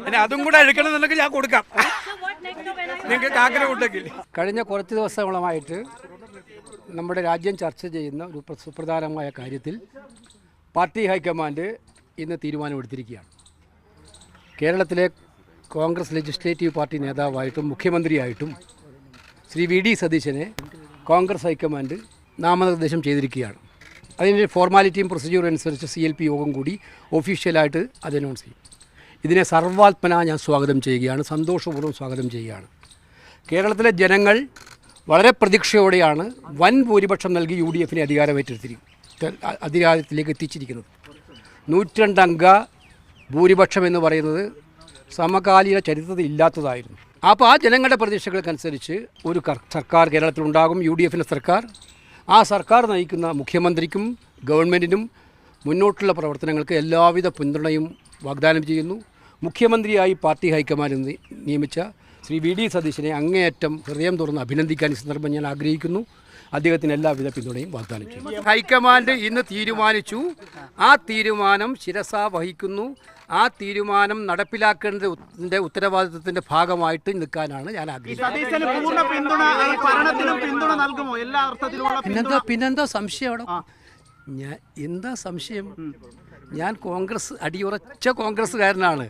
പിന്നെ അതും കൂടെ എടുക്കണമെന്നുണ്ടെങ്കിൽ ഞാൻ കൊടുക്കാം, നിങ്ങൾക്ക് ആഗ്രഹമുണ്ടെങ്കിൽ. കഴിഞ്ഞ കുറച്ച് ദിവസങ്ങളുമായിട്ട് നമ്മുടെ രാജ്യം ചർച്ച ചെയ്യുന്ന ഒരു സുപ്രധാനമായ കാര്യത്തിൽ പാർട്ടി ഹൈക്കമാൻഡ് ഇന്ന് തീരുമാനമെടുത്തിരിക്കുകയാണ്. കേരളത്തിലെ കോൺഗ്രസ് ലെജിസ്ലേറ്റീവ് പാർട്ടി നേതാവായിട്ടും മുഖ്യമന്ത്രിയായിട്ടും ശ്രീ വി ഡി സതീശനെ കോൺഗ്രസ് ഹൈക്കമാൻഡ് നാമനിർദ്ദേശം ചെയ്തിരിക്കുകയാണ്. അതിൻ്റെ ഫോർമാലിറ്റിയും പ്രൊസീജിയറും അനുസരിച്ച് CLP യോഗം കൂടി ഒഫീഷ്യലായിട്ട് അത് അനൗൺസ് ചെയ്യും. ഇതിനെ സർവാത്മന ഞാൻ സ്വാഗതം ചെയ്യുകയാണ്, സന്തോഷപൂർവ്വം സ്വാഗതം ചെയ്യുകയാണ്. കേരളത്തിലെ ജനങ്ങൾ വളരെ പ്രതീക്ഷയോടെയാണ് വൻ ഭൂരിപക്ഷം നൽകി UDF അധികാരത്തിലേക്ക് എത്തിച്ചിരിക്കുന്നത്. 102 അംഗ ഭൂരിപക്ഷം എന്ന് പറയുന്നത് സമകാലീന ചരിത്രത്തിൽ ഇല്ലാത്തതായിരുന്നു. അപ്പോൾ ആ ജനങ്ങളുടെ പ്രതീക്ഷകൾക്കനുസരിച്ച് ഒരു സർക്കാർ കേരളത്തിലുണ്ടാകും, UDF സർക്കാർ. ആ സർക്കാർ നയിക്കുന്ന മുഖ്യമന്ത്രിക്കും ഗവൺമെൻറ്റിനും മുന്നോട്ടുള്ള പ്രവർത്തനങ്ങൾക്ക് എല്ലാവിധ പിന്തുണയും വാഗ്ദാനം ചെയ്യുന്നു. മുഖ്യമന്ത്രിയായി പാർട്ടി ഹൈക്കമാൻഡ് നിയമിച്ച ശ്രീ വി ഡി സതീശനെ അങ്ങേയറ്റം ഹൃദയം തുറന്ന് അഭിനന്ദിക്കാൻ ഈ സന്ദർഭം ഞാൻ ആഗ്രഹിക്കുന്നു. അദ്ദേഹത്തിന് എല്ലാവിധ പിന്തുണയും വാഗ്ദാനം ചെയ്യും. ഹൈക്കമാൻഡ് ഇന്ന് തീരുമാനിച്ചു, ആ തീരുമാനം ശിരസാ വഹിക്കുന്നു. ആ തീരുമാനം നടപ്പിലാക്കേണ്ടതിൻ്റെ ഉത്തരവാദിത്വത്തിൻ്റെ ഭാഗമായിട്ട് നിൽക്കാനാണ് ഞാൻ ആഗ്രഹിക്കുന്നത്. പിന്നെന്താ സംശയം അവിടെ? എന്താ സംശയം? ഞാൻ അടിയുറച്ച കോൺഗ്രസ്സുകാരനാണ്.